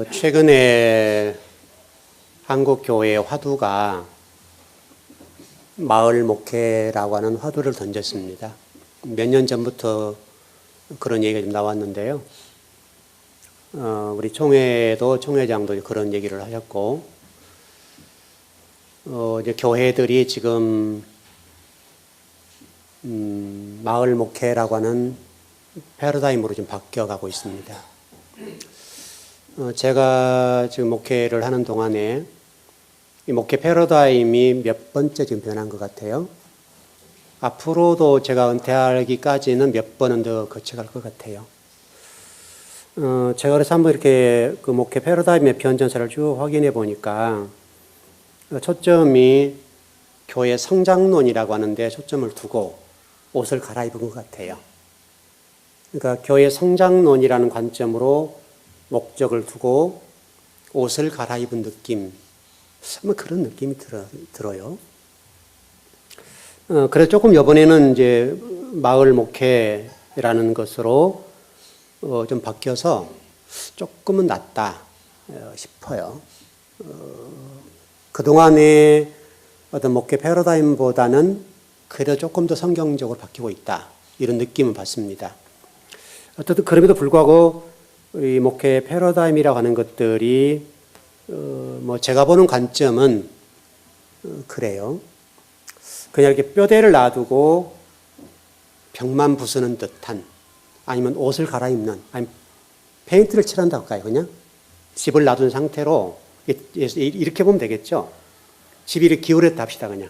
최근에 한국 교회의 화두가 마을 목회라고 하는 화두를 던졌습니다. 몇 년 전부터 그런 얘기가 좀 나왔는데요. 우리 총회장도 그런 얘기를 하셨고, 이제 교회들이 지금 마을 목회라고 하는 패러다임으로 좀 바뀌어가고 있습니다. 제가 지금 목회를 하는 동안에 이 목회 패러다임이 몇 번째 지금 변한 것 같아요. 앞으로도 제가 은퇴하기까지는 몇 번은 더 거쳐갈 것 같아요. 제가 그래서 한번 이렇게 그 목회 패러다임의 변전사를 쭉 확인해 보니까 초점이 교회 성장론이라고 하는데 초점을 두고 옷을 갈아입은 것 같아요. 그러니까 교회 성장론이라는 관점으로 목적을 두고 옷을 갈아입은 느낌, 아마 그런 느낌이 들어요. 그래서 조금 이번에는 이제 마을 목회라는 것으로 좀 바뀌어서 조금은 낫다 싶어요. 그동안의 어떤 목회 패러다임보다는 그래도 조금 더 성경적으로 바뀌고 있다, 이런 느낌을 받습니다. 어쨌든 그럼에도 불구하고 이 목회 패러다임이라고 하는 것들이 뭐 제가 보는 관점은 그래요. 그냥 이렇게 뼈대를 놔두고 벽만 부수는 듯한, 아니면 옷을 갈아입는, 아니면 페인트를 칠한다고 할까요? 그냥 집을 놔둔 상태로 이렇게 보면 되겠죠. 집이 이렇게 기울였다 합시다. 그냥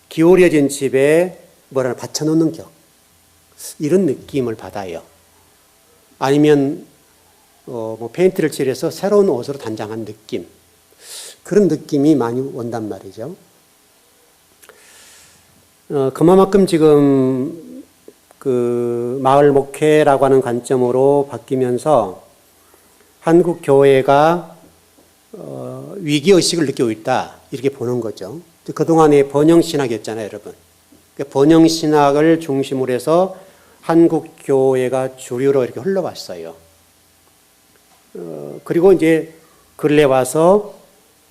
기울여진 집에 뭐라 받쳐놓는 격, 이런 느낌을 받아요. 아니면 뭐 페인트를 칠해서 새로운 옷으로 단장한 느낌, 그런 느낌이 많이 온단 말이죠. 그만큼 지금 그 마을 목회라고 하는 관점으로 바뀌면서 한국 교회가 위기 의식을 느끼고 있다, 이렇게 보는 거죠. 그동안에 번영 신학이었잖아요, 여러분. 번영 신학을 중심으로 해서 한국 교회가 주류로 이렇게 흘러왔어요. 그리고 이제 근래 와서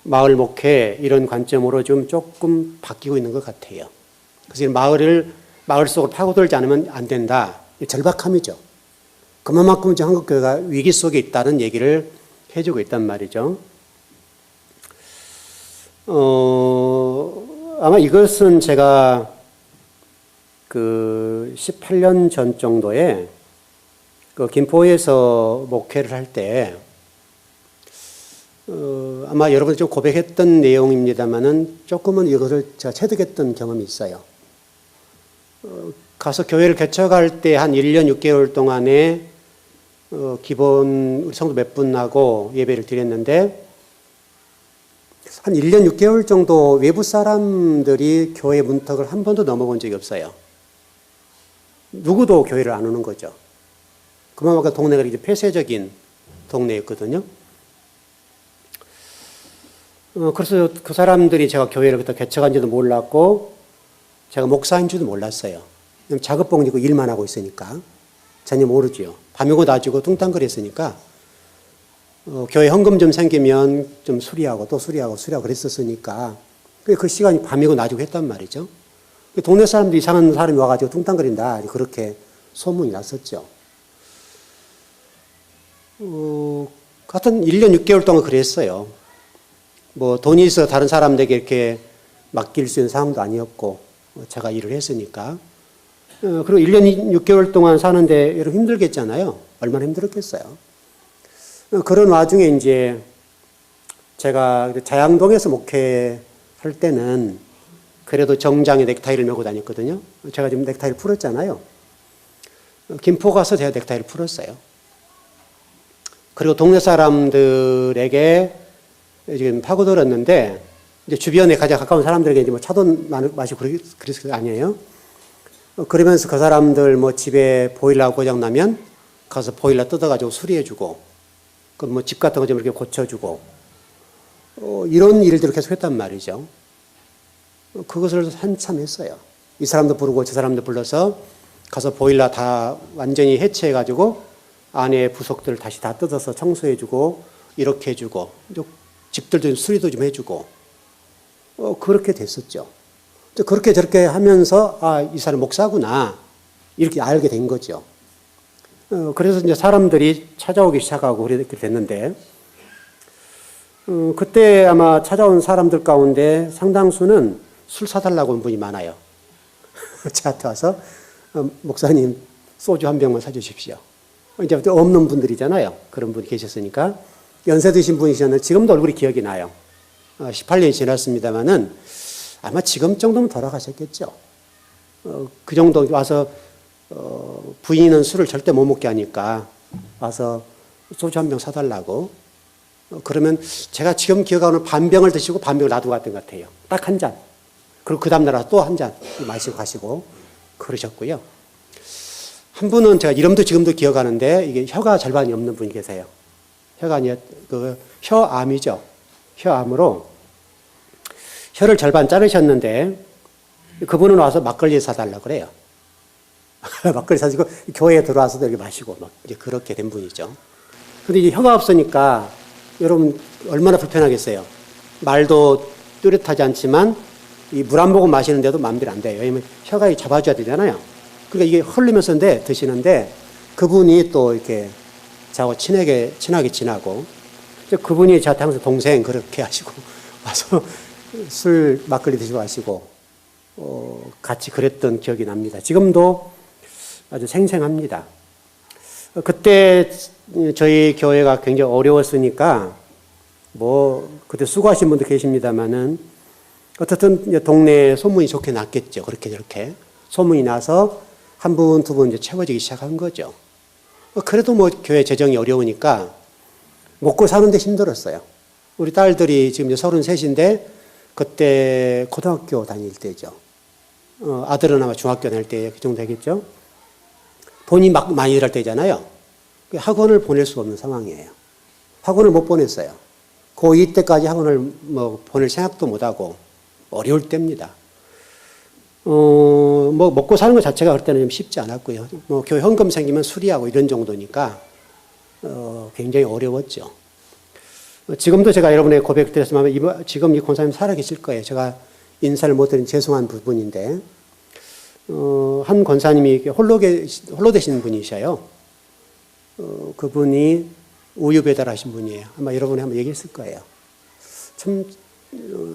마을 목회 이런 관점으로 좀 조금 바뀌고 있는 것 같아요. 그래서 마을 속으로 파고들지 않으면 안 된다, 절박함이죠. 그만큼 이제 한국 교회가 위기 속에 있다는 얘기를 해주고 있단 말이죠. 아마 이것은 제가 그 18년 전 정도에 그 김포에서 목회를 할 때 아마 여러분이 좀 고백했던 내용입니다만은 조금은 이것을 제가 체득했던 경험이 있어요. 가서 교회를 개척할 때 한 1년 6개월 동안에 기본 성도 몇 분하고 예배를 드렸는데, 한 1년 6개월 정도 외부 사람들이 교회 문턱을 한 번도 넘어본 적이 없어요. 누구도 교회를 안 오는 거죠. 그만큼 동네가 이제 폐쇄적인 동네였거든요. 그래서 그 사람들이 제가 교회를 그때 개척한지도 몰랐고, 제가 목사인 줄도 몰랐어요. 작업복 입고 일만 하고 있으니까 전혀 모르지요. 밤이고 낮이고 뚱땅거렸으니까 교회 헌금 좀 생기면 좀 수리하고 또 수리하고 그랬었으니까 그 시간이 밤이고 낮이고 했단 말이죠. 동네 사람들이 이상한 사람이 와가지고 뚱땅거린다, 그렇게 소문이 났었죠. 하여튼 1년 6개월 동안 그랬어요. 뭐 돈이 있어 다른 사람들에게 이렇게 맡길 수 있는 상황도 아니었고, 제가 일을 했으니까. 그리고 1년 6개월 동안 사는데 여러분 힘들겠잖아요. 얼마나 힘들었겠어요. 그런 와중에 이제 제가 자양동에서 목회할 때는 그래도 정장에 넥타이를 메고 다녔거든요. 제가 지금 넥타이를 풀었잖아요. 김포 가서 제가 넥타이를 풀었어요. 그리고 동네 사람들에게 지금 파고들었는데, 이제 주변에 가장 가까운 사람들에게 이제 뭐 차도 마시고 그랬을 거 아니에요. 그러면서 그 사람들 뭐 집에 보일러 고장 나면 가서 보일러 뜯어가지고 수리해주고, 그 뭐 집 같은 거 좀 이렇게 고쳐주고, 이런 일들을 계속 했단 말이죠. 그것을 한참 했어요. 이 사람도 부르고 저 사람도 불러서 가서 보일러 다 완전히 해체해가지고 안에 부속들을 다시 다 뜯어서 청소해주고, 이렇게 해주고, 집들도 수리도 좀 해주고, 그렇게 됐었죠. 그렇게 저렇게 하면서, 아, 이 사람 목사구나. 이렇게 알게 된 거죠. 그래서 이제 사람들이 찾아오기 시작하고 그렇게 됐는데, 그때 아마 찾아온 사람들 가운데 상당수는 술 사달라고 온 분이 많아요. 저한테 와서, 목사님, 소주 한 병만 사주십시오. 이제 없는 분들이잖아요. 그런 분이 계셨으니까. 연세 드신 분이셨는데, 지금도 얼굴이 기억이 나요. 18년이 지났습니다만은, 아마 지금 정도면 돌아가셨겠죠. 그 정도 와서, 부인은 술을 절대 못 먹게 하니까, 와서 소주 한 병 사달라고. 그러면 제가 지금 기억하는 반병을 드시고 반병을 놔두고 갔던 것 같아요. 딱 한 잔. 그리고 그 다음날 또 한 잔 마시고 가시고 그러셨고요. 한 분은 제가 이름도 지금도 기억하는데 이게 혀가 절반이 없는 분이 계세요. 혀가 그 혀암이죠. 혀암으로 혀를 절반 자르셨는데 그분은 와서 막걸리 사달라고 그래요. 막걸리 사주고 교회에 들어와서도 이렇게 마시고 막 이제 그렇게 된 분이죠. 근데 이제 혀가 없으니까 여러분 얼마나 불편하겠어요. 말도 뚜렷하지 않지만 이 물 한 모금 마시는데도 마음대로 안 돼요. 왜냐면 혀가 잡아줘야 되잖아요. 그러니까 이게 흘리면서 드시는데 그분이 또 이렇게 저하고 친하게 지나고 그분이 저한테 항상 동생 그렇게 하시고 와서 술 막걸리 드시고 하시고 같이 그랬던 기억이 납니다. 지금도 아주 생생합니다. 그때 저희 교회가 굉장히 어려웠으니까 그때 수고하신 분도 계십니다만은 어떻든 동네에 소문이 좋게 났겠죠. 그렇게 저렇게 소문이 나서 한 분, 두 분 이제 채워지기 시작한 거죠. 그래도 교회 재정이 어려우니까 먹고 사는데 힘들었어요. 우리 딸들이 지금 이제 33인데 그때 고등학교 다닐 때죠. 아들은 아마 중학교 다닐 때 그 정도 되겠죠. 돈이 막 많이 들을 때잖아요. 학원을 보낼 수가 없는 상황이에요. 학원을 못 보냈어요. 고2 때까지 학원을 보낼 생각도 못하고 어려울 때입니다. 먹고 사는 것 자체가 그럴 때는 좀 쉽지 않았고요. 교회 헌금 생기면 수리하고 이런 정도니까 굉장히 어려웠죠. 지금도 제가 여러분에게 고백드렸으면 지금 이 권사님 살아계실 거예요. 제가 인사를 못 드린 죄송한 부분인데 한 권사님이 홀로 되시는 분이셔요. 그분이 우유 배달하신 분이에요. 아마 여러분이 한번 얘기했을 거예요.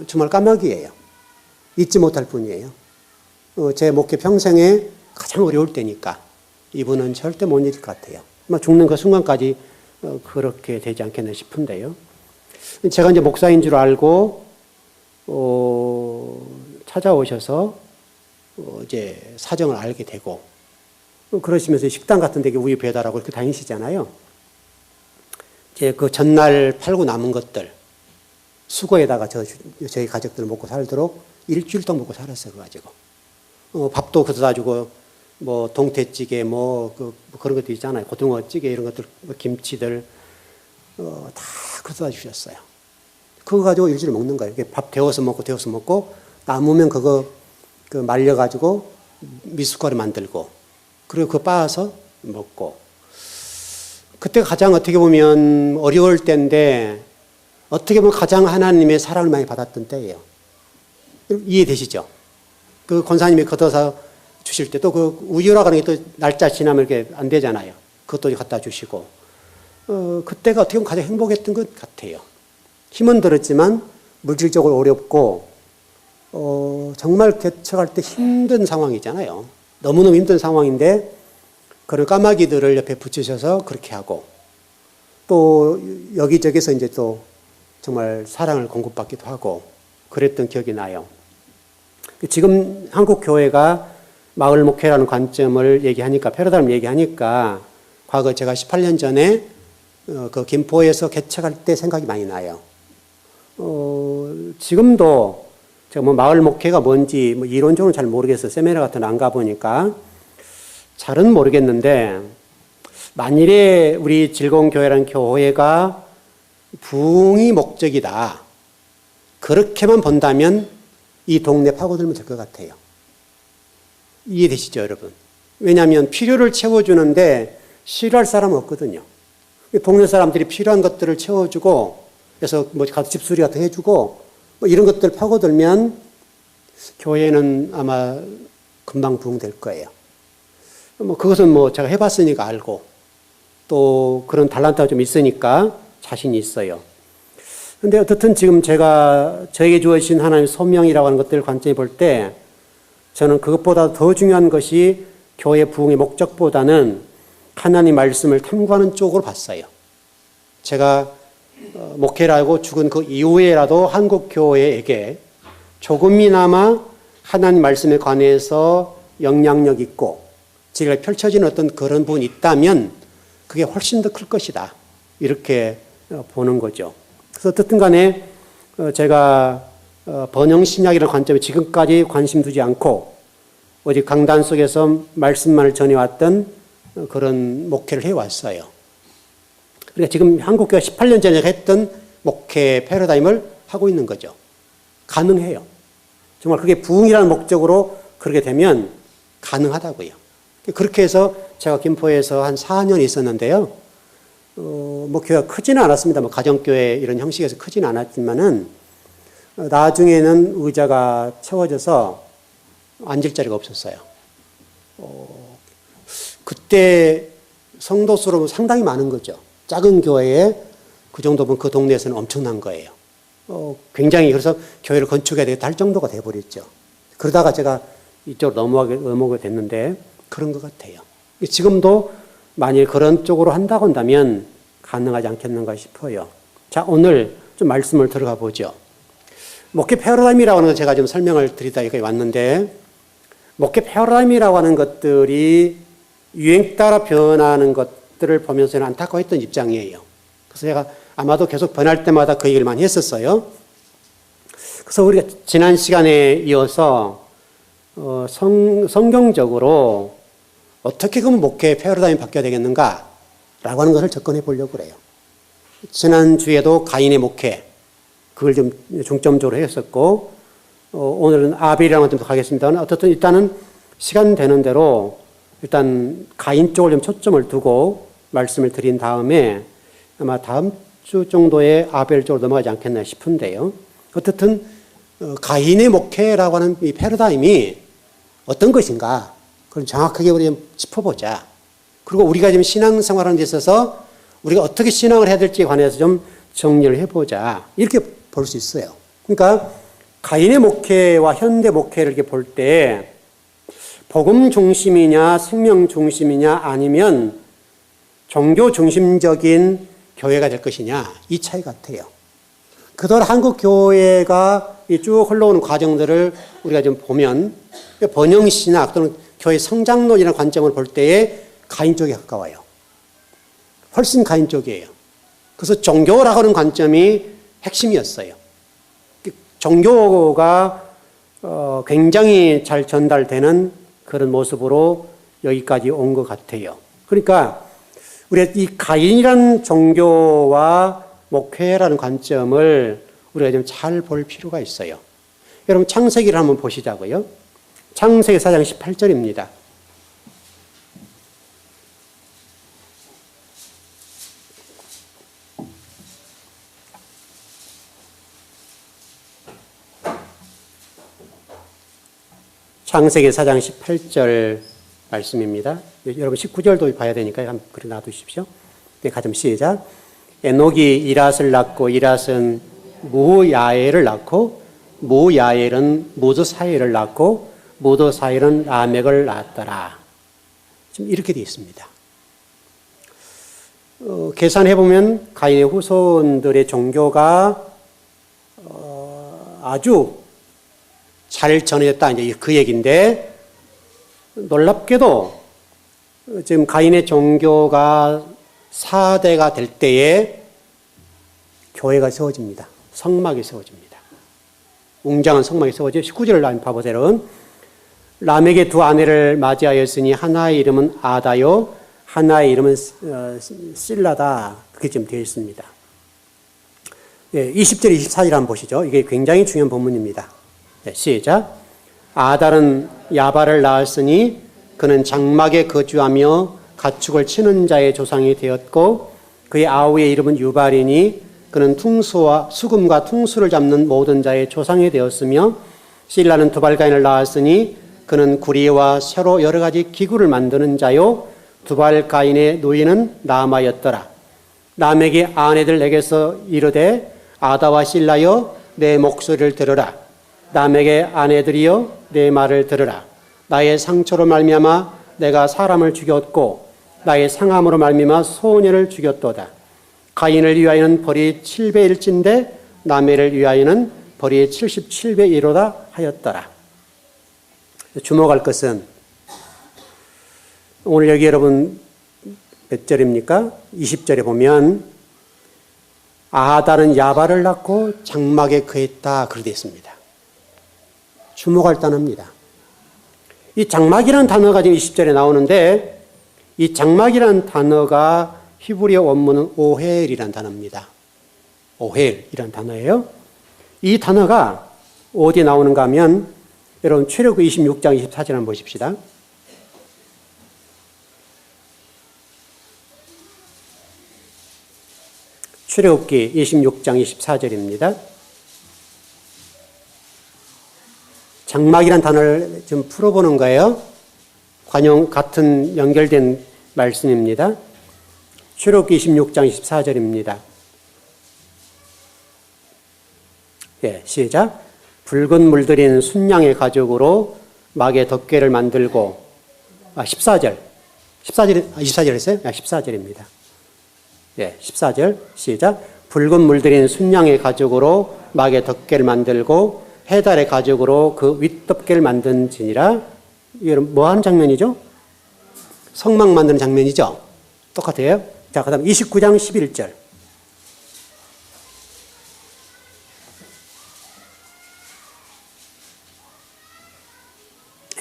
정말 까마귀예요. 잊지 못할 분이에요. 제 목회 평생에 가장 어려울 때니까 이분은 절대 못 잊을 것 같아요. 아마 죽는 그 순간까지 그렇게 되지 않겠나 싶은데요. 제가 이제 목사인 줄 알고 찾아오셔서 이제 사정을 알게 되고 그러시면서 식당 같은 데 우유 배달하고 이렇게 다니시잖아요. 이제 그 전날 팔고 남은 것들 수거에다가 저희 가족들 먹고 살도록 일주일 동안 먹고 살았어요. 그거 가지고 밥도 그래다 주고 동태찌개 그런 것도 있잖아요. 고등어찌개 이런 것들 김치들 다 그래다 주셨어요. 그거 가지고 일주일 먹는 거예요. 밥 데워서 먹고 남으면 그거 말려 가지고 미숫가루 만들고 그리고 그거 빻아서 먹고 그때 가장 어떻게 보면 어려울 때인데 어떻게 보면 가장 하나님의 사랑을 많이 받았던 때예요. 이해되시죠? 그 권사님이 걷어서 주실 때 또 그 우유라고 하는 게 또 날짜 지나면 이렇게 안 되잖아요. 그것도 갖다 주시고 그때가 어떻게 보면 가장 행복했던 것 같아요. 힘은 들었지만 물질적으로 어렵고 정말 개척할 때 힘든 상황이잖아요. 너무너무 힘든 상황인데 그런 까마귀들을 옆에 붙이셔서 그렇게 하고 또 여기저기서 이제 또 정말 사랑을 공급받기도 하고 그랬던 기억이 나요. 지금 한국 교회가 마을 목회라는 관점을 얘기하니까 패러다임 얘기하니까 과거 제가 18년 전에 그 김포에서 개척할 때 생각이 많이 나요. 지금도 제가 마을 목회가 뭔지 이론적으로는 잘 모르겠어요. 세미나 같은 거 안 가보니까 잘은 모르겠는데 만일에 우리 즐거운 교회라는 교회가 부흥이 목적이다. 그렇게만 본다면 이 동네 파고들면 될 것 같아요. 이해되시죠, 여러분? 왜냐하면 필요를 채워주는데 싫어할 사람은 없거든요. 동네 사람들이 필요한 것들을 채워주고, 그래서 뭐 가서 집수리 같은 거 해주고, 뭐 이런 것들 파고들면 교회는 아마 금방 부흥될 거예요. 뭐 그것은 뭐 제가 해봤으니까 알고, 또 그런 달란트가 좀 있으니까 자신이 있어요. 근데 어떻든 지금 제가 저에게 주어진 하나님의 소명이라고 하는 것들을 관점에 볼 때, 저는 그것보다 더 중요한 것이 교회 부흥의 목적보다는 하나님 말씀을 탐구하는 쪽으로 봤어요. 제가 목회라고 죽은 그 이후에라도 한국 교회에게 조금이나마 하나님 말씀에 관해서 영향력 있고 지혜가 펼쳐지는 어떤 그런 부분이 있다면 그게 훨씬 더 클 것이다. 이렇게 보는 거죠. 그래서 어떻든 간에 제가 번영신약이라는 관점에 지금까지 관심 두지 않고 오직 강단 속에서 말씀만을 전해왔던 그런 목회를 해왔어요. 그러니까 지금 한국교회 18년 전에 했던 목회 패러다임을 하고 있는 거죠. 가능해요. 정말 그게 부흥이라는 목적으로 그렇게 되면 가능하다고요. 그렇게 해서 제가 김포에서 한 4년 있었는데요. 뭐 교회가 크지는 않았습니다. 뭐 가정교회 이런 형식에서 크지는 않았지만은 나중에는 의자가 채워져서 앉을 자리가 없었어요. 그때 성도 수로 상당히 많은 거죠. 작은 교회에 그 정도면 그 동네에서는 엄청난 거예요. 굉장히 그래서 교회를 건축해야 되겠다 할 정도가 돼버렸죠. 그러다가 제가 이쪽으로 넘어가게 됐는데 그런 것 같아요. 지금도 만일 그런 쪽으로 한다고 한다면 가능하지 않겠는가 싶어요. 자, 오늘 좀 말씀을 들어가 보죠. 목회 패러다임이라고 하는 걸 제가 좀 설명을 드리다 여기 왔는데, 목회 패러다임이라고 하는 것들이 유행 따라 변하는 것들을 보면서는 안타까워했던 입장이에요. 그래서 제가 아마도 계속 변할 때마다 그 얘기를 많이 했었어요. 그래서 우리가 지난 시간에 이어서 성경적으로 어떻게 그러면 목회 패러다임이 바뀌어야 되겠는가 라고 하는 것을 접근해 보려고 그래요. 지난주에도 가인의 목회, 그걸 좀 중점적으로 했었고, 오늘은 아벨이라는 것좀 더 가겠습니다만, 어떻든 일단은 시간 되는 대로 일단 가인 쪽을 좀 초점을 두고 말씀을 드린 다음에 아마 다음 주 정도에 아벨 쪽으로 넘어가지 않겠나 싶은데요. 어떻든 가인의 목회라고 하는 이 패러다임이 어떤 것인가, 그걸 정확하게 우리 좀 짚어보자. 그리고 우리가 지금 신앙생활하는 데 있어서 우리가 어떻게 신앙을 해야 될지에 관해서 좀 정리를 해보자. 이렇게 볼 수 있어요. 그러니까 가인의 목회와 현대 목회를 이렇게 볼 때 복음 중심이냐 생명 중심이냐 아니면 종교 중심적인 교회가 될 것이냐, 이 차이 같아요. 그동안 한국 교회가 쭉 흘러오는 과정들을 우리가 좀 보면 번영신학 또는 교회 성장론이라는 관점을 볼 때에 가인 쪽에 가까워요. 훨씬 가인 쪽이에요. 그래서 종교라고 하는 관점이 핵심이었어요. 종교가 굉장히 잘 전달되는 그런 모습으로 여기까지 온 것 같아요. 그러니까 우리가 이 가인이라는 종교와 목회라는 관점을 우리가 좀 잘 볼 필요가 있어요. 여러분 창세기를 한번 보시자고요. 창세기 4장 18절입니다. 창세기 4장 18절 말씀입니다. 여러분 19절도 봐야 되니까 한번 그래 놔두십시오. 네, 가점 시작. 에녹이 이랏을 낳고 이랏은 무야엘을 낳고 무야엘은 무드사엘을 낳고 무드사엘은 라멕을 낳았더라. 지금 이렇게 되어 있습니다. 계산해보면 가인의 후손들의 종교가 아주 잘 전해졌다. 이제 그 얘기인데, 놀랍게도 지금 가인의 종교가 4대가 될 때에 교회가 세워집니다. 성막이 세워집니다. 웅장한 성막이 세워져 19절을 봐보세요. 라멕의 두 아내를 맞이하였으니 하나의 이름은 아다요, 하나의 이름은 실라다. 그렇게 지금 되어 있습니다. 네, 20절, 24절 한번 보시죠. 이게 굉장히 중요한 본문입니다. 네, 시작. 아달은 야발을 낳았으니 그는 장막에 거주하며 가축을 치는 자의 조상이 되었고 그의 아우의 이름은 유발이니 그는 퉁수와 수금과 퉁수를 잡는 모든 자의 조상이 되었으며 실라는 두발가인을 낳았으니 그는 구리와 쇠로 여러 가지 기구를 만드는 자요 두발가인의 노인은 나아마였더라. 남에게 아내들 내게서 이르되 아다와 실라여 내 목소리를 들으라. 남에게 아내들이여 내 말을 들으라. 나의 상처로 말미암아 내가 사람을 죽였고 나의 상함으로 말미암아 소년을 죽였도다. 가인을 위하여는 벌이 7배 1인데 라멜을 위하여는 벌이 77배 1호다 하였더라. 주목할 것은 오늘 여기 여러분 몇 절입니까? 20절에 보면 아달은 야발을 낳고 장막에 거했다 그렇게 되어 있습니다. 주목할 단어입니다. 이 장막이라는 단어가 지금 20절에 나오는데 이 장막이라는 단어가 히브리어 원문은 오헬이라는 단어입니다. 오헬이라는 단어예요. 이 단어가 어디에 나오는가 하면 여러분 출애굽기 26장 24절 한번 보십시다. 출애굽기 26장 24절입니다. 장막이라는 단어를 좀 풀어보는 거예요. 관용 같은 연결된 말씀입니다. 출애굽기 26장 24절입니다. 예, 시작. 붉은 물들인 순양의 가죽으로 막의 덮개를 만들고 14절. 24절 했어요? 14절입니다. 예, 14절 시작. 붉은 물들인 순양의 가죽으로 막의 덮개를 만들고 해달의 가죽으로 그 윗덮개를 만든지니라. 이건 뭐 하는 장면이죠? 성막 만드는 장면이죠? 똑같아요. 자, 그 다음 29장 11절.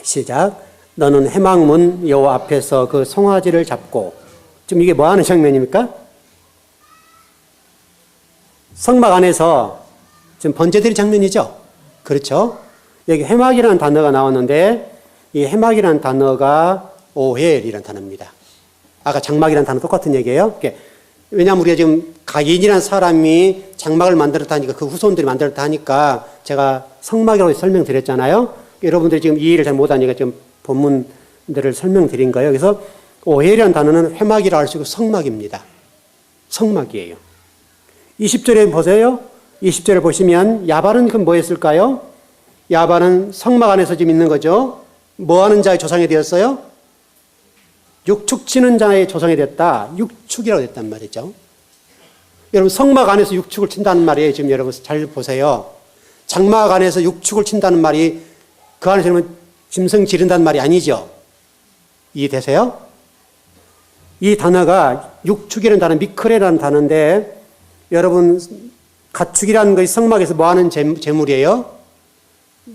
시작. 너는 해망문 여호와 앞에서 그 송아지를 잡고. 지금 이게 뭐 하는 장면입니까? 성막 안에서 지금 번제드린 장면이죠? 그렇죠? 여기 해막이라는 단어가 나왔는데 이 해막이라는 단어가 오헬이라는 단어입니다. 아까 장막이라는 단어 똑같은 얘기예요. 왜냐하면 우리가 지금 가인이라는 사람이 장막을 만들었다 하니까 그 후손들이 만들었다 하니까 제가 성막이라고 설명드렸잖아요. 여러분들이 지금 이해를 잘 못하니까 지금 본문들을 설명드린 거예요. 그래서 오헬이라는 단어는 해막이라 할 수 있고 성막입니다. 성막이에요. 20절에 보세요. 20절을 보시면 야발은 그럼 뭐 했을까요? 야발은 성막 안에서 지금 있는 거죠. 뭐 하는 자의 조상이 되었어요? 육축 치는 자의 조상이 됐다. 육축이라고 됐단 말이죠. 여러분 성막 안에서 육축을 친다는 말이에요. 지금 여러분 잘 보세요. 장막 안에서 육축을 친다는 말이 그 안에서 그러면 짐승 지른다는 말이 아니죠. 이해되세요? 이 단어가 육축이라는 단어, 미크레라는 단어인데 여러분 가축이라는 것이 성막에서 뭐 하는 제물이에요?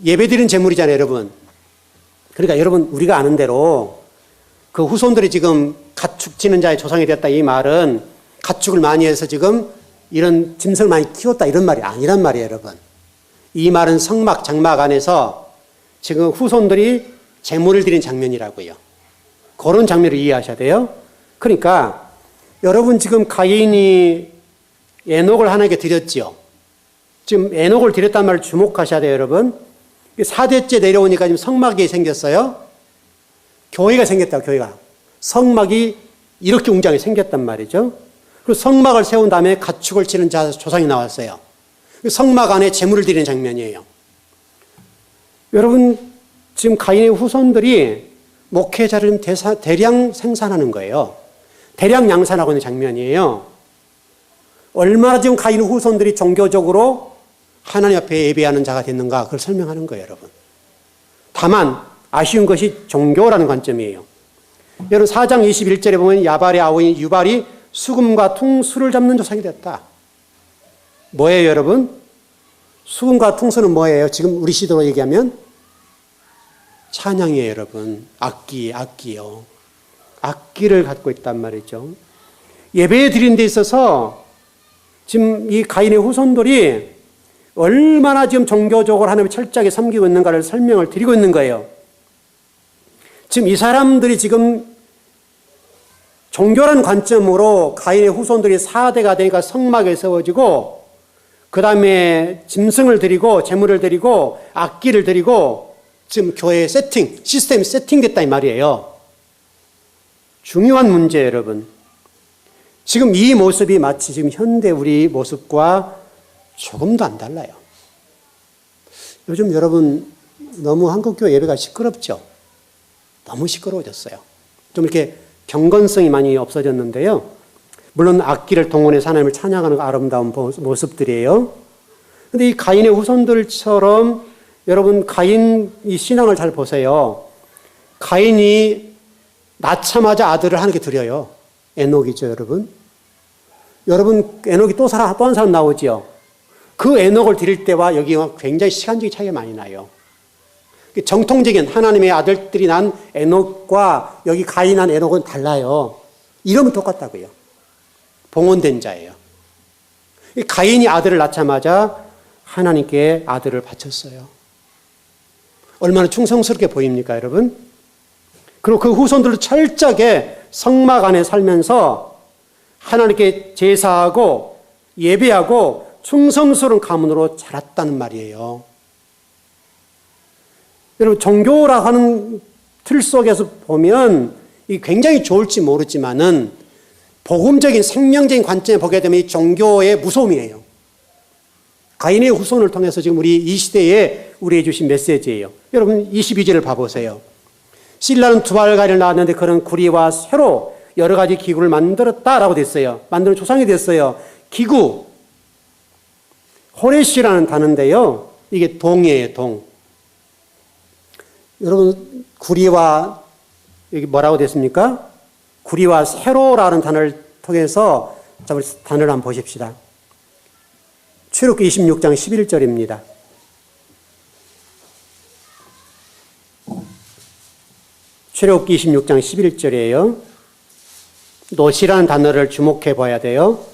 예배드리는 제물이잖아요, 여러분. 그러니까 여러분 우리가 아는 대로 그 후손들이 지금 가축 치는 자의 조상이 됐다 이 말은 가축을 많이 해서 지금 이런 짐승을 많이 키웠다 이런 말이 아니란 말이에요, 여러분. 이 말은 성막, 장막 안에서 지금 후손들이 제물을 드린 장면이라고요. 그런 장면을 이해하셔야 돼요. 그러니까 여러분 지금 가인이 에녹을 하나님께 드렸지요. 지금 에녹을 드렸다는 말을 주목하셔야 돼요, 여러분. 4대째 내려오니까 지금 성막이 생겼어요. 교회가 생겼다, 교회가. 성막이 이렇게 웅장하게 생겼단 말이죠. 그리고 성막을 세운 다음에 가축을 치는 자 조상이 나왔어요. 성막 안에 제물을 드리는 장면이에요. 여러분, 지금 가인의 후손들이 목회자를 대량 생산하는 거예요. 대량 양산하고 있는 장면이에요. 얼마나 지금 가인 후손들이 종교적으로 하나님 앞에 예배하는 자가 됐는가 그걸 설명하는 거예요, 여러분. 다만 아쉬운 것이 종교라는 관점이에요. 여러분 4장 21절에 보면 야발의 아우인 유발이 수금과 퉁수를 잡는 조상이 됐다. 뭐예요, 여러분? 수금과 퉁수는 뭐예요? 지금 우리 시대로 얘기하면 찬양이에요, 여러분. 악기요. 악기를 갖고 있단 말이죠. 예배 드리는 데 있어서 지금 이 가인의 후손들이 얼마나 지금 종교적으로 하나님을 철저하게 섬기고 있는가를 설명을 드리고 있는 거예요. 지금 이 사람들이 지금 종교라는 관점으로 가인의 후손들이 4대가 되니까 성막에 세워지고 그 다음에 짐승을 드리고 제물을 드리고 악기를 드리고 지금 교회의 시스템이 세팅됐다 이 말이에요. 중요한 문제예요, 여러분. 지금 이 모습이 마치 지금 현대 우리 모습과 조금도 안 달라요. 요즘 여러분 너무 한국교회 예배가 시끄럽죠? 너무 시끄러워졌어요. 좀 이렇게 경건성이 많이 없어졌는데요. 물론 악기를 동원해서 하나님을 찬양하는 아름다운 모습들이에요. 그런데 이 가인의 후손들처럼 여러분 가인 이 신앙을 잘 보세요. 가인이 낳자마자 아들을 하나님께 드려요. 에녹이죠, 여러분. 여러분 에녹이 또 한 사람 나오죠. 그 에녹을 드릴 때와 여기가 굉장히 시간적인 차이가 많이 나요. 정통적인 하나님의 아들들이 난 에녹과 여기 가인 난 에녹은 달라요. 이름은 똑같다고요. 봉헌된 자예요. 가인이 아들을 낳자마자 하나님께 아들을 바쳤어요. 얼마나 충성스럽게 보입니까, 여러분? 그리고 그 후손들도 철저하게 성막 안에 살면서 하나님께 제사하고 예배하고 충성스러운 가문으로 자랐다는 말이에요. 여러분, 종교라고 하는 틀 속에서 보면 이 굉장히 좋을지 모르지만은 복음적인 생명적인 관점에 보게 되면 이 종교의 무서움이에요. 가인의 후손을 통해서 지금 우리 이 시대에 우리에게 주신 메시지예요. 여러분 22절을 봐보세요. 신라는 두발가인을 낳았는데 그런 구리와 쇠로 여러 가지 기구를 만들었다라고 됐어요. 만드는 조상이 됐어요. 기구. 호레시라는 단어인데요. 이게 동이에요, 동. 여러분 구리와 여기 뭐라고 됐습니까? 구리와 세로라는 단어를 통해서 단어를 한번 보십시다. 출애굽기 26장 11절입니다. 출애굽기 26장 11절이에요. 놋이라는 단어를 주목해 봐야 돼요.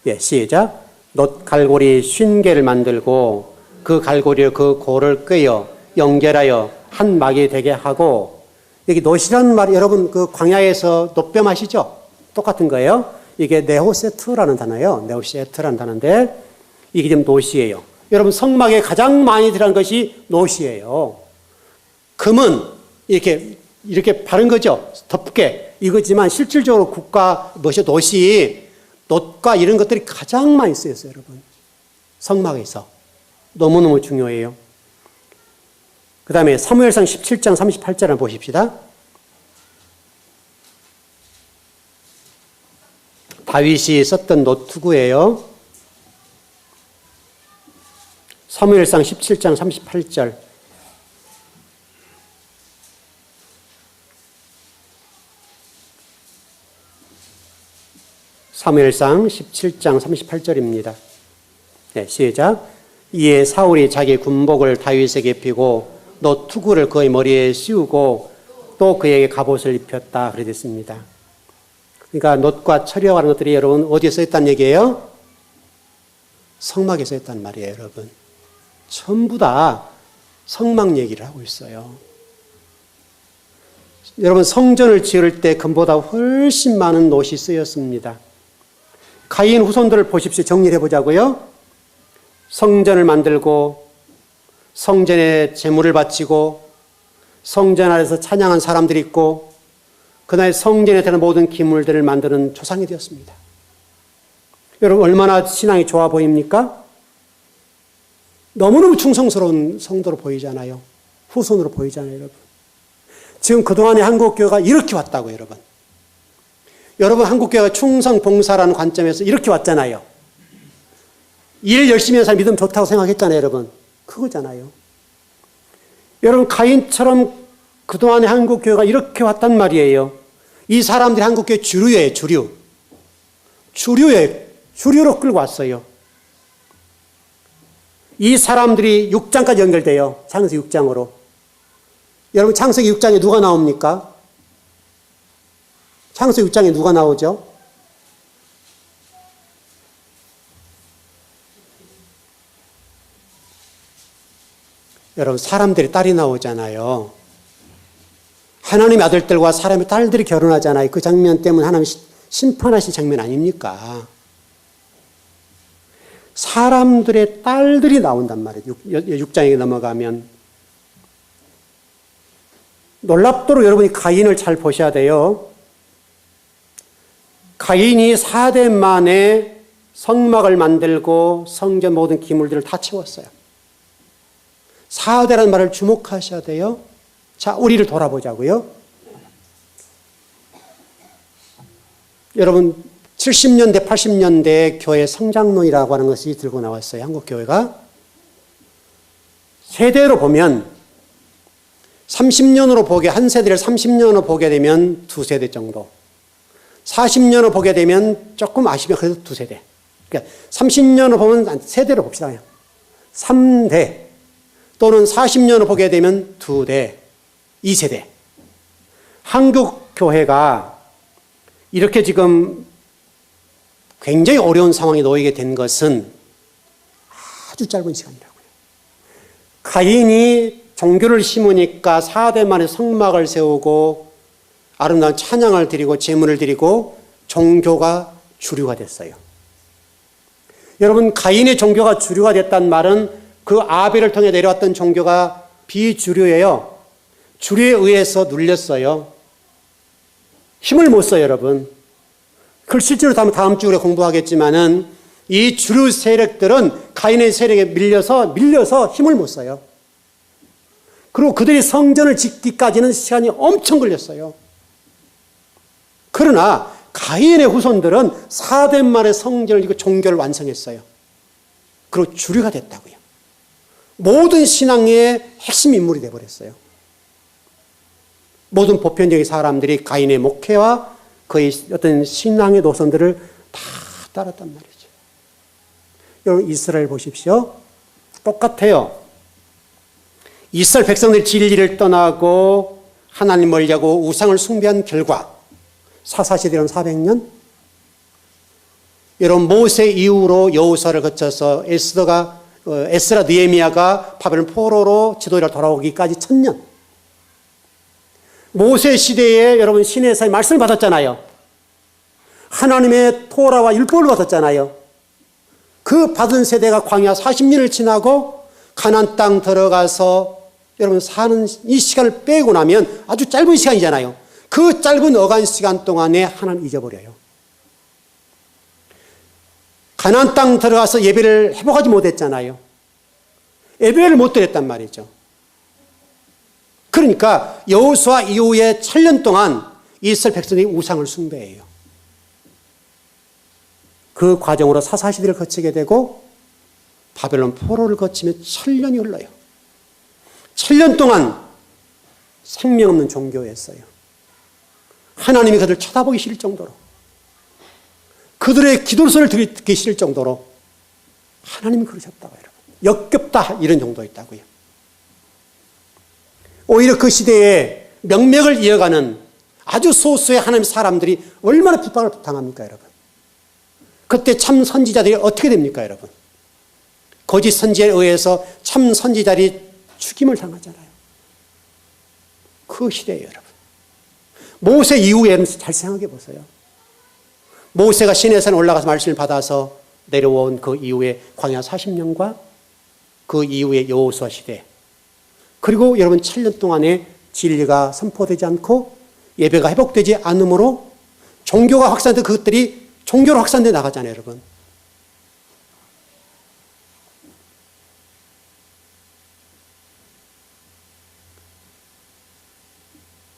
예, 시작. 놋 갈고리 50개를 만들고 그 갈고리를 그 골을 꿰어 연결하여 한 막이 되게 하고, 여기 놋이라는 말이 여러분 그 광야에서 놋뱀 아시죠? 똑같은 거예요. 이게 네호세트라는 단어예요. 네호세트라는 단어인데 이게 지금 놋이에요. 여러분 성막에 가장 많이 들어간 것이 놋이에요. 금은 이렇게 바른 거죠. 덮게 이거지만 실질적으로 놋이 놋과 이런 것들이 가장 많이 쓰였어요, 여러분. 성막에서. 너무너무 중요해요. 그 다음에 사무엘상 17장 38절을 보십시다. 다윗이 썼던 놋투구예요. 사무엘상 17장 38절. 사무엘상 17장 38절입니다. 네, 시작. 이에 사울이 자기 군복을 다윗에게 입히고 놋투구를 그의 머리에 씌우고 또 그에게 갑옷을 입혔다. 그래 됐습니다. 그러니까 놋과 철이라고 하는 것들이 여러분 어디에 써있다는 얘기예요? 성막에 써있다는 말이에요, 여러분. 전부 다 성막 얘기를 하고 있어요. 여러분 성전을 지을 때 금보다 훨씬 많은 놋이 쓰였습니다. 가인 후손들을 보십시오. 정리해 보자고요. 성전을 만들고 성전에 제물을 바치고 성전 안에서 찬양한 사람들이 있고 그날 성전에 되는 모든 기물들을 만드는 조상이 되었습니다. 여러분 얼마나 신앙이 좋아 보입니까? 너무너무 충성스러운 성도로 보이잖아요. 후손으로 보이잖아요, 여러분. 지금 그동안의 한국교회가 이렇게 왔다고요, 여러분. 여러분 한국교회가 충성 봉사라는 관점에서 이렇게 왔잖아요. 일 열심히 하는 사람 믿으면 좋다고 생각했잖아요, 여러분. 그거잖아요. 여러분 가인처럼 그동안의 한국교회가 이렇게 왔단 말이에요. 이 사람들이 한국교회 주류예요, 주류. 주류로 끌고 왔어요. 이 사람들이 6장까지 연결돼요. 창세기 6장으로. 여러분 창세기 6장에 누가 나옵니까? 창세기 6장에 누가 나오죠? 여러분 사람들이 딸이 나오잖아요. 하나님의 아들들과 사람의 딸들이 결혼하잖아요. 그 장면 때문에 하나님 심판하신 장면 아닙니까? 사람들의 딸들이 나온단 말이에요. 6장에 넘어가면. 놀랍도록 여러분이 가인을 잘 보셔야 돼요. 가인이 4대 만에 성막을 만들고 성전 모든 기물들을 다 채웠어요. 4대라는 말을 주목하셔야 돼요. 자, 우리를 돌아보자고요. 여러분 70년대, 80년대 교회 성장론이라고 하는 것이 들고 나왔어요. 한국 교회가. 세대로 보면 30년으로 보게, 한 세대를 30년으로 보게 되면 2세대 정도. 40년으로 보게 되면 조금 아시면 그래도 2세대. 그러니까 30년으로 보면 세대로 봅시다. 3대 또는 40년으로 보게 되면 2대, 2세대. 한국 교회가 이렇게 지금 굉장히 어려운 상황에 놓이게 된 것은 아주 짧은 시간이라고요. 가인이 종교를 심으니까 4대 만에 성막을 세우고 아름다운 찬양을 드리고 제물을 드리고 종교가 주류가 됐어요. 여러분, 가인의 종교가 주류가 됐다는 말은 그 아벨을 통해 내려왔던 종교가 비주류예요. 주류에 의해서 눌렸어요. 힘을 못 써요, 여러분. 그걸 실제로 다음 주에 공부하겠지만은 이 주류 세력들은 가인의 세력에 밀려서 힘을 못 써요. 그리고 그들이 성전을 짓기까지는 시간이 엄청 걸렸어요. 그러나 가인의 후손들은 4대 만에 성전을 짓고 종교를 완성했어요. 그리고 주류가 됐다고요. 모든 신앙의 핵심 인물이 되어버렸어요. 모든 보편적인 사람들이 가인의 목회와 그의 어떤 신앙의 노선들을 다 따랐단 말이죠. 여러분, 이스라엘 보십시오. 똑같아요. 이스라엘 백성들이 진리를 떠나고 하나님 멀리하고 우상을 숭배한 결과 사사시대는 400년. 여러분, 모세 이후로 여호수아를 거쳐서 에스라 느헤미야가 바벨론 포로로 지도자로 돌아오기까지 1000년. 모세 시대에 여러분 시내에서의 말씀을 받았잖아요. 하나님의 토라와 율법을 받았잖아요. 그 받은 세대가 광야 40년을 지나고 가나안 땅 들어가서 여러분 사는 이 시간을 빼고 나면 아주 짧은 시간이잖아요. 그 짧은 어간 시간 동안에 하나님 잊어버려요. 가나안 땅 들어가서 예배를 회복하지 못했잖아요. 예배를 못 드렸단 말이죠. 그러니까 여호수아 이후에 7년 동안 이스라엘 백성이 우상을 숭배해요. 그 과정으로 사사시대를 거치게 되고 바벨론 포로를 거치며 7년이 흘러요. 7년 동안 생명 없는 종교였어요. 하나님이 그들을 쳐다보기 싫을 정도로, 그들의 기도 소리를 듣기 싫을 정도로 하나님이 그러셨다고요. 여러분. 역겹다 이런 정도였다고요. 오히려 그 시대에 명맥을 이어가는 아주 소수의 하나님의 사람들이 얼마나 핍박을 당합니까, 여러분? 그때 참 선지자들이 어떻게 됩니까, 여러분? 거짓 선지자에 의해서 참 선지자들이 죽임을 당하잖아요. 그 시대에 여러분. 모세 이후에 잘 생각해 보세요. 모세가 시내산 올라가서 말씀을 받아서 내려온 그 이후에 광야 40년과 그 이후에 여호수아 시대, 그리고 여러분 7년 동안에 진리가 선포되지 않고 예배가 회복되지 않으므로 종교가 확산돼 그것들이 종교로 확산돼 나가잖아요, 여러분.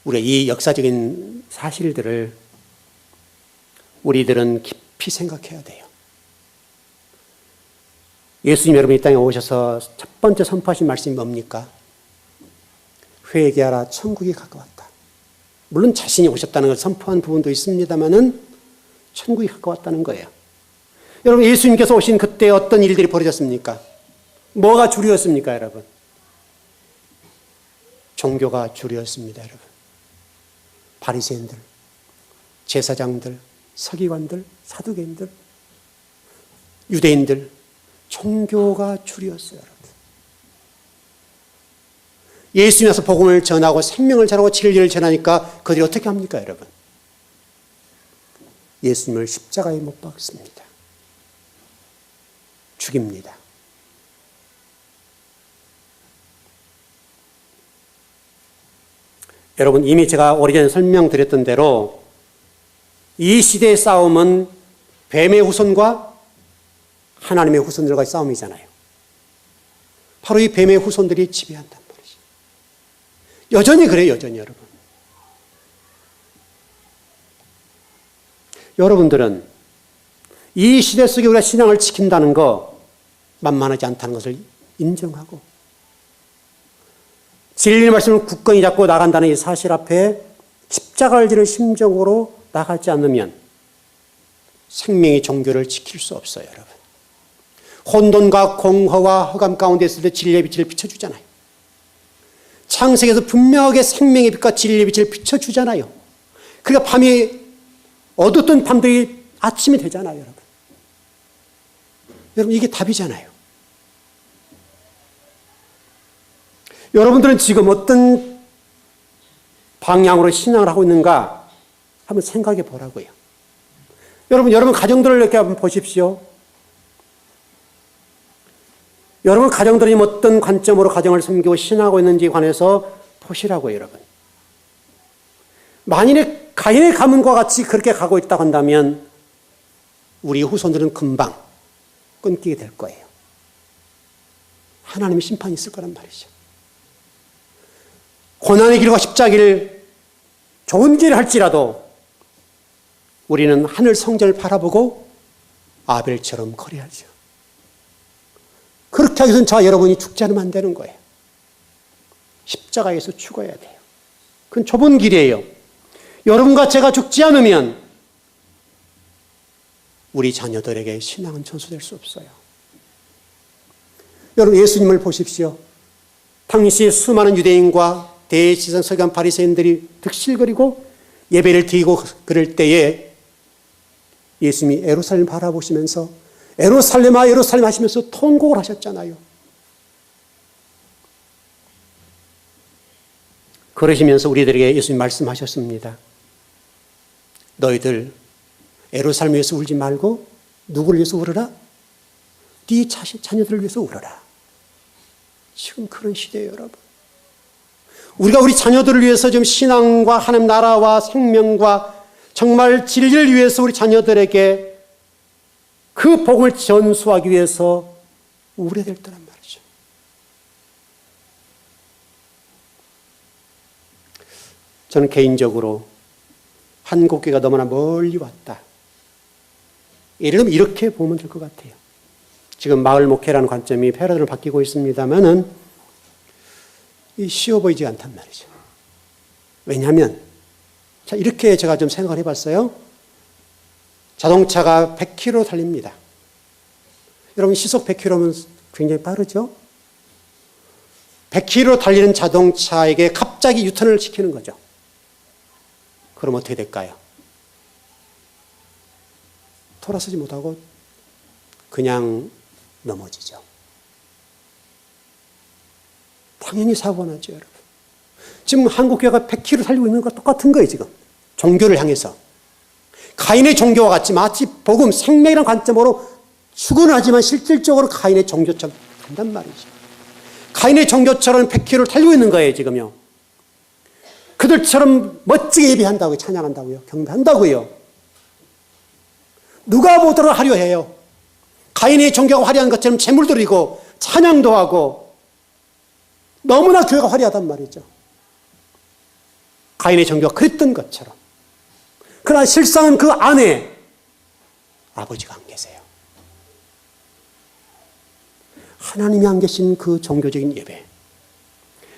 우리가 이 역사적인 사실들을 우리들은 깊이 생각해야 돼요. 예수님 여러분 이 땅에 오셔서 첫 번째 선포하신 말씀이 뭡니까? 회개하라, 천국이 가까웠다. 물론 자신이 오셨다는 걸 선포한 부분도 있습니다만은 천국이 가까웠다는 거예요. 여러분, 예수님께서 오신 그때 어떤 일들이 벌어졌습니까? 뭐가 주류였습니까, 여러분? 종교가 주류였습니다, 여러분. 바리새인들, 제사장들, 서기관들, 사두개인들, 유대인들, 종교가 주류였어요, 여러분. 예수님께서 복음을 전하고 생명을 전하고 진리를 전하니까 그들이 어떻게 합니까, 여러분? 예수님을 십자가에 못 박습니다. 죽입니다. 여러분, 이미 제가 오래전에 설명드렸던 대로 이 시대의 싸움은 뱀의 후손과 하나님의 후손들과의 싸움이잖아요. 바로 이 뱀의 후손들이 지배한단 말이죠. 여전히 그래요, 여전히 여러분. 여러분들은 이 시대 속에 우리가 신앙을 지킨다는 거 만만하지 않다는 것을 인정하고 진리의 말씀을 굳건히 잡고 나간다는 이 사실 앞에 십자가를 지는 심정으로 나가지 않으면 생명의 종교를 지킬 수 없어요, 여러분. 혼돈과 공허와 허감 가운데 있을 때 진리의 빛을 비춰주잖아요. 창세기에서 분명하게 생명의 빛과 진리의 빛을 비춰주잖아요. 그러니까 밤이 어두웠던 밤들이 아침이 되잖아요, 여러분. 여러분, 이게 답이잖아요. 여러분들은 지금 어떤 방향으로 신앙을 하고 있는가 한번 생각해 보라고요. 여러분 가정들을 이렇게 한번 보십시오. 여러분 가정들이 어떤 관점으로 가정을 섬기고 신앙하고 있는지에 관해서 보시라고요, 여러분. 만일에 가인의 가문과 같이 그렇게 가고 있다고 한다면 우리 후손들은 금방 끊기게 될 거예요. 하나님의 심판이 있을 거란 말이죠. 고난의 길과 십자가를 좋은 길을 할지라도 우리는 하늘 성전을 바라보고 아벨처럼 거래하죠. 그렇게 하기 위해서는 저와 여러분이 죽지 않으면 안 되는 거예요. 십자가에서 죽어야 돼요. 그건 좁은 길이에요. 여러분과 제가 죽지 않으면 우리 자녀들에게 신앙은 전수될 수 없어요. 여러분 예수님을 보십시오. 당시 수많은 유대인과 대지선 서기관 바리새인들이 득실거리고 예배를 드리고 그럴 때에 예수님이 예루살렘 바라보시면서 예루살렘아 예루살렘 하시면서 통곡을 하셨잖아요. 그러시면서 우리들에게 예수님 말씀하셨습니다. 너희들 예루살렘 위해서 울지 말고 누구를 위해서 울어라? 네 자녀들을 위해서 울어라. 지금 그런 시대예요, 여러분. 우리가 우리 자녀들을 위해서 좀 신앙과 하나님 나라와 생명과 정말 진리를 위해서 우리 자녀들에게 그 복음을 전수하기 위해서 울어야 될 때란 말이죠. 저는 개인적으로 한국교회가 너무나 멀리 왔다. 예를 들면 이렇게 보면 될 것 같아요. 지금 마을 목회라는 관점이 패러디로 바뀌고 있습니다만은 쉬워 보이지 않단 말이죠. 왜냐하면 자 이렇게 제가 좀 생각을 해봤어요. 자동차가 100km 달립니다. 여러분 시속 100km면 굉장히 빠르죠? 100km 달리는 자동차에게 갑자기 유턴을 시키는 거죠. 그럼 어떻게 될까요? 돌아서지 못하고 그냥 넘어지죠. 당연히 사고가 나죠, 여러분. 지금 한국교회가 100km 달리고 있는 것과 똑같은 거예요, 지금. 종교를 향해서. 가인의 종교와 같이 마치 복음, 생명이라는 관점으로 추구하지만 실질적으로 가인의 종교처럼 간단 말이죠. 가인의 종교처럼 100km를 달리고 있는 거예요, 지금요. 그들처럼 멋지게 예배한다고요, 찬양한다고요, 경배한다고요. 누가 보더라도 화려해요. 가인의 종교가 화려한 것처럼 재물 드리고 찬양도 하고 너무나 교회가 화려하단 말이죠. 가인의 종교가 그랬던 것처럼. 그러나 실상은 그 안에 아버지가 안 계세요. 하나님이 안 계신 그 종교적인 예배,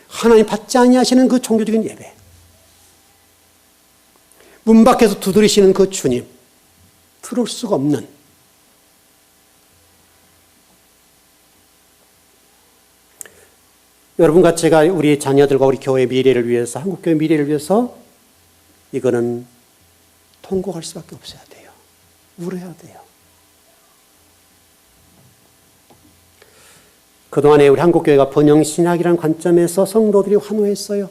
하나님 받지 아니하시는 그 종교적인 예배, 문 밖에서 두드리시는 그 주님, 들을 수가 없는 여러분과 제가 우리 자녀들과 우리 교회의 미래를 위해서, 한국교회 미래를 위해서 이거는 통곡할 수밖에 없어야 돼요. 울어야 돼요. 그동안에 우리 한국교회가 번영신학이라는 관점에서 성도들이 환호했어요.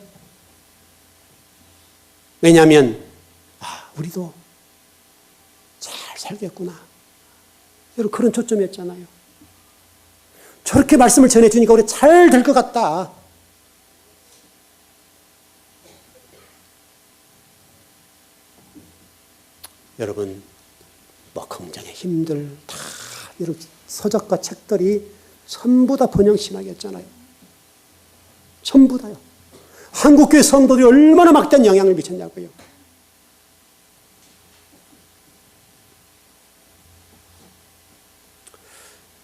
왜냐하면 우리도 잘 살겠구나. 여러분 그런 초점이었잖아요. 저렇게 말씀을 전해주니까 우리 잘 될 것 같다. 여러분 뭐 긍정의 힘들 다 이런 서적과 책들이 전부 다 번영신학이었잖아요. 전부 다요. 한국교회 성도들이 얼마나 막대한 영향을 미쳤냐고요.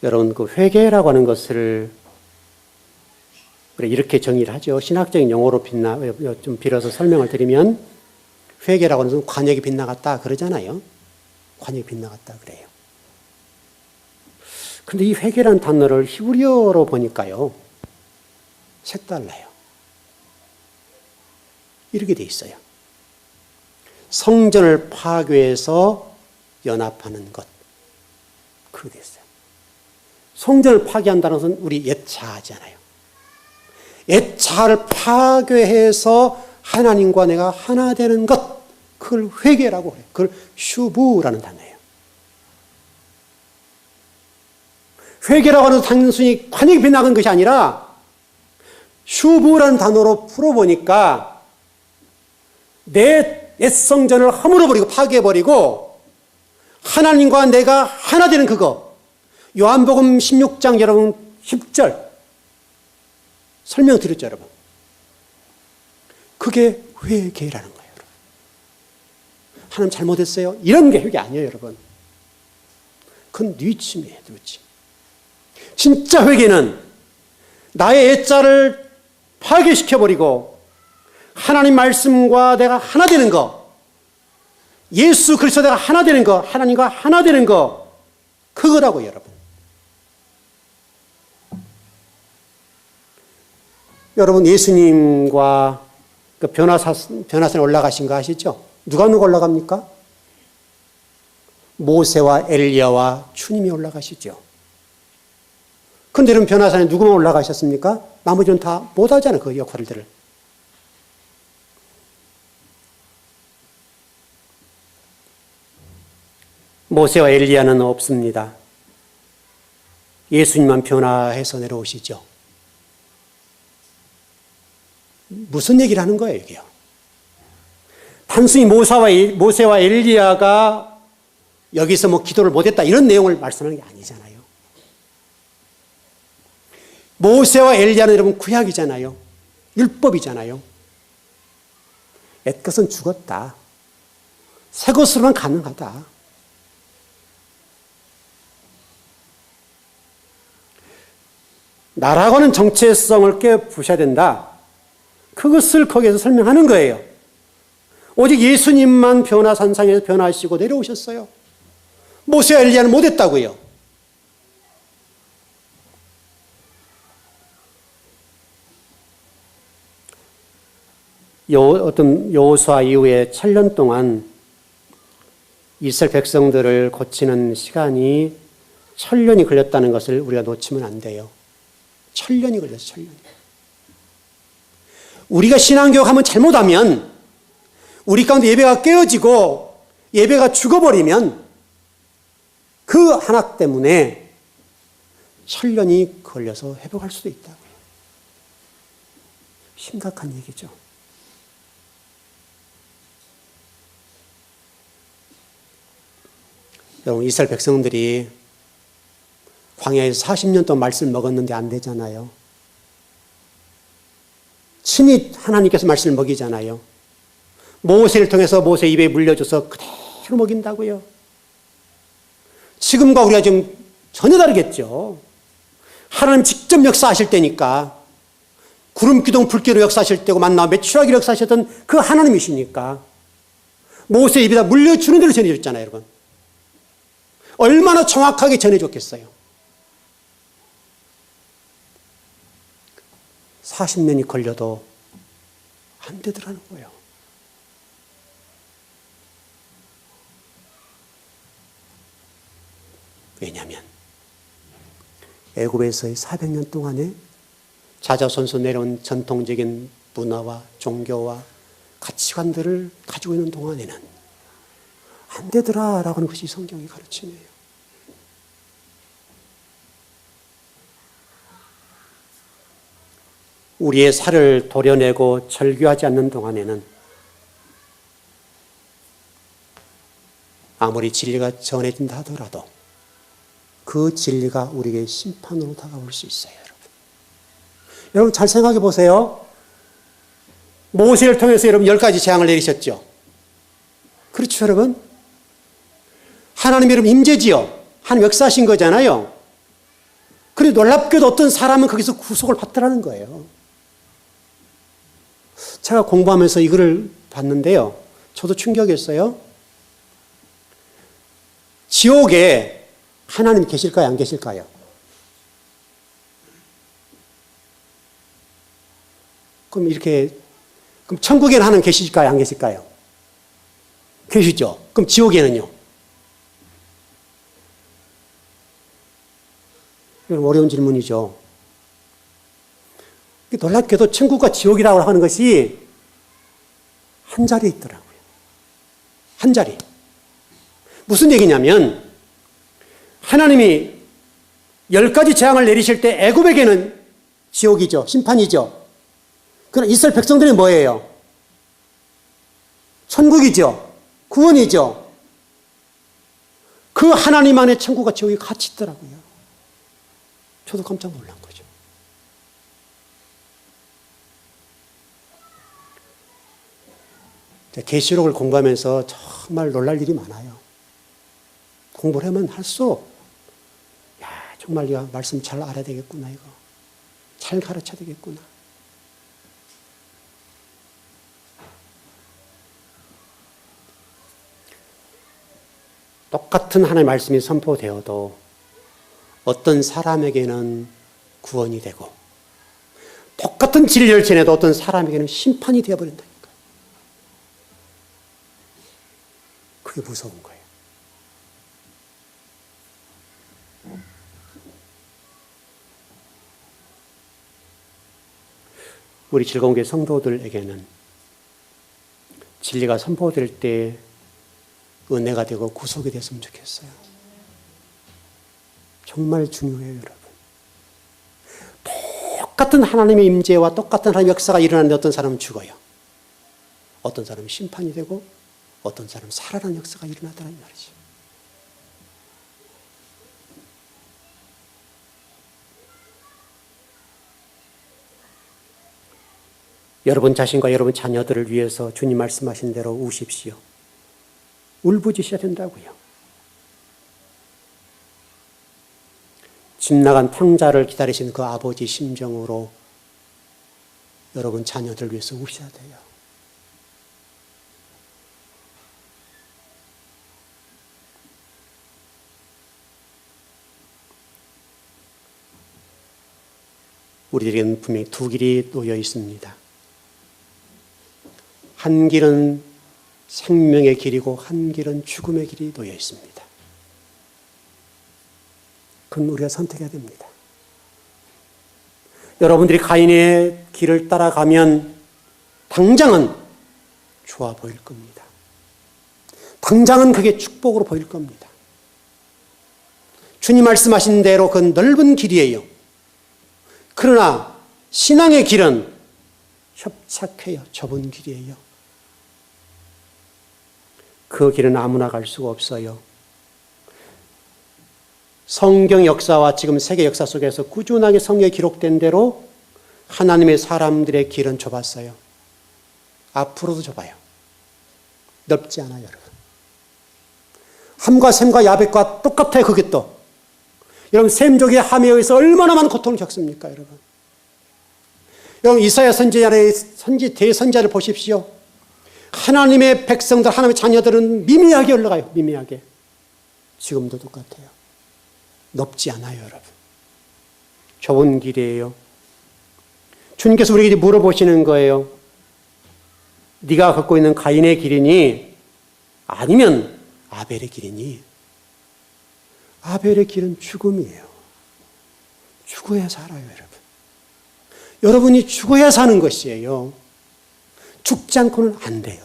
여러분 그 회개라고 하는 것을 이렇게 정의를 하죠. 신학적인 용어로 좀 빌어서 설명을 드리면 회개라고 하는 것은 관역이 빗나갔다 그러잖아요. 관역이 빗나갔다 그래요. 그런데 이 회개라는 단어를 히브리어로 보니까요. 색달라요. 이렇게 돼 있어요. 성전을 파괴해서 연합하는 것. 그렇게 돼 있어요. 성전을 파괴한다는 것은 우리 옛자하잖아요. 옛자를 파괴해서 하나님과 내가 하나 되는 것. 그걸 회개라고 해요. 그걸 슈브라는 단어예요. 회개라고 하는 단순히 관역이 빗나간 것이 아니라 슈브라는 단어로 풀어보니까 내 옛성전을 허물어버리고 파괴해버리고 하나님과 내가 하나 되는 그거. 요한복음 16장 여러분 10절 설명드렸죠 여러분. 그게 회개라는 거예요. 여러분. 하나님 잘못했어요. 이런 게 회개 아니에요 여러분. 그건 뉘침이에요. 뉘침. 진짜 회개는 나의 옛자를 파괴시켜버리고 하나님 말씀과 내가 하나 되는 거, 예수 그리스도 내가 하나 되는 거, 하나님과 하나 되는 거, 그거라고요 여러분. 여러분 예수님과 그 변화산에 올라가신 거 아시죠? 누가 올라갑니까? 모세와 엘리야와 주님이 올라가시죠. 그런데 여러분 변화산에 누구만 올라가셨습니까? 나머지는 다 못하잖아요. 그 역할들을. 모세와 엘리야는 없습니다. 예수님만 변화해서 내려오시죠. 무슨 얘기를 하는 거예요, 이게요? 단순히 모세와 엘리야가 여기서 뭐 기도를 못했다 이런 내용을 말씀하는 게 아니잖아요. 모세와 엘리야는 여러분 구약이잖아요. 율법이잖아요. 옛것은 죽었다. 새 것으로만 가능하다. 나라고 하는 정체성을 깨부셔야 된다. 그것을 거기에서 설명하는 거예요. 오직 예수님만 변화산상에서 변화하시고 내려오셨어요. 모세와 엘리야는 못했다고요. 어떤 여호수아 이후에 7년 동안 이스라엘 백성들을 고치는 시간이 7년이 걸렸다는 것을 우리가 놓치면 안 돼요. 7년이 걸렸어요. 7년이. 우리가 신앙교육하면 잘못하면 우리 가운데 예배가 깨어지고 예배가 죽어버리면 그 하나 때문에 7년이 걸려서 회복할 수도 있다고요. 심각한 얘기죠. 여러분 이스라엘 백성들이 광야에서 40년 동안 말씀을 먹었는데 안 되잖아요. 친히 하나님께서 말씀을 먹이잖아요. 모세를 통해서 모세 입에 물려줘서 그대로 먹인다고요. 지금과 우리가 좀 전혀 다르겠죠. 하나님 직접 역사하실 때니까 구름 기둥 불기로 역사하실 때고 만나 메추라기로 역사하셨던 그 하나님이시니까 모세 입에다 물려주는 대로 전해줬잖아요. 여러분. 얼마나 정확하게 전해줬겠어요. 40년이 걸려도 안 되더라는 거예요. 왜냐하면 애굽에서의 400년 동안에 자자손손 내려온 전통적인 문화와 종교와 가치관들을 가지고 있는 동안에는 안 되더라라고 하는 것이 성경의 가르침이에요. 우리의 살을 도려내고 절규하지 않는 동안에는 아무리 진리가 전해진다 하더라도 그 진리가 우리에게 심판으로 다가올 수 있어요. 여러분 잘 생각해 보세요. 모세를 통해서 여러분 10가지 재앙을 내리셨죠. 그렇죠 여러분? 하나님이 여러분 임재지요. 하나님 역사하신 거잖아요. 그런데 놀랍게도 어떤 사람은 거기서 구속을 받더라는 거예요. 제가 공부하면서 이거를 봤는데요. 저도 충격이었어요. 지옥에 하나님 계실까요? 안 계실까요? 그럼 천국에는 하나님 계실까요? 안 계실까요? 계시죠? 그럼 지옥에는요? 이건 어려운 질문이죠. 놀랍게도 천국과 지옥이라고 하는 것이 한 자리에 있더라고요. 한 자리. 무슨 얘기냐면 하나님이 10가지 재앙을 내리실 때 애굽에게는 지옥이죠. 심판이죠. 그러나 이스라엘 백성들은 뭐예요? 천국이죠. 구원이죠. 그 하나님 안에 천국과 지옥이 같이 있더라고요. 저도 깜짝 놀란 거죠. 계시록을 공부하면서 정말 놀랄 일이 많아요. 공부를 하면 할수록 정말 이거 말씀 잘 알아야 되겠구나 이거. 잘 가르쳐야 되겠구나. 똑같은 하나님의 말씀이 선포되어도 어떤 사람에게는 구원이 되고 똑같은 진리를 전해도 어떤 사람에게는 심판이 되어버린다니까. 그게 무서운 거예요. 우리 즐거운 교회 성도들에게는 진리가 선포될 때 은혜가 되고 구속이 됐으면 좋겠어요. 정말 중요해요, 여러분. 똑같은 하나님의 임재와 똑같은 하나님의 역사가 일어나는데 어떤 사람은 죽어요. 어떤 사람은 심판이 되고 어떤 사람은 살아나는 역사가 일어나더라는 말이죠. 여러분 자신과 여러분 자녀들을 위해서 주님 말씀하신 대로 우십시오. 울부짖어야 된다고요. 집 나간 탕자를 기다리신 그 아버지 심정으로 여러분 자녀들 위해서 우셔야 돼요. 우리에게는 분명히 두 길이 놓여 있습니다. 한 길은 생명의 길이고 한 길은 죽음의 길이 놓여 있습니다. 그건 우리가 선택해야 됩니다. 여러분들이 가인의 길을 따라가면 당장은 좋아 보일 겁니다. 당장은 그게 축복으로 보일 겁니다. 주님 말씀하신 대로 그건 넓은 길이에요. 그러나 신앙의 길은 협착해요. 좁은 길이에요. 그 길은 아무나 갈 수가 없어요. 성경 역사와 지금 세계 역사 속에서 꾸준하게 성경에 기록된 대로 하나님의 사람들의 길은 좁았어요. 앞으로도 좁아요. 넓지 않아요, 여러분. 함과 셈과 야벳과 똑같아요, 그게 또. 여러분, 셈족의 함에 의해서 얼마나 많은 고통을 겪습니까, 여러분? 여러분, 이사야 선지자의 대선자를 보십시오. 하나님의 백성들, 하나님의 자녀들은 미미하게 올라가요, 미미하게. 지금도 똑같아요. 높지 않아요, 여러분. 좁은 길이에요. 주님께서 우리에게 물어보시는 거예요. 네가 걷고 있는 가인의 길이니 아니면 아벨의 길이니? 아벨의 길은 죽음이에요. 죽어야 살아요, 여러분. 여러분이 죽어야 사는 것이에요. 죽지 않고는 안 돼요.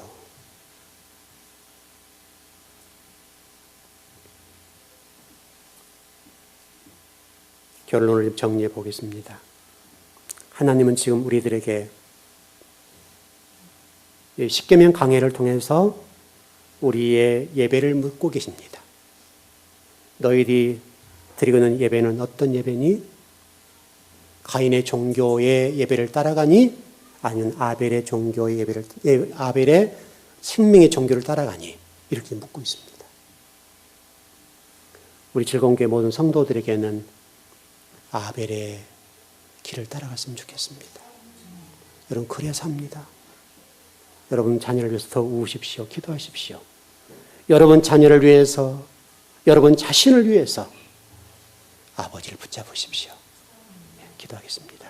결론을 정리해 보겠습니다. 하나님은 지금 우리들에게 십계명 강해를 통해서 우리의 예배를 묻고 계십니다. 너희들이 드리고는 예배는 어떤 예배니? 가인의 종교의 예배를 따라가니? 아니면 아벨의 종교의 예배를, 아벨의 생명의 종교를 따라가니? 이렇게 묻고 있습니다. 우리 즐거운교회 모든 성도들에게는 아벨의 길을 따라갔으면 좋겠습니다. 여러분, 그래야 삽니다. 여러분 자녀를 위해서 더 우십시오. 기도하십시오. 여러분 자녀를 위해서, 여러분 자신을 위해서 아버지를 붙잡으십시오. 기도하겠습니다.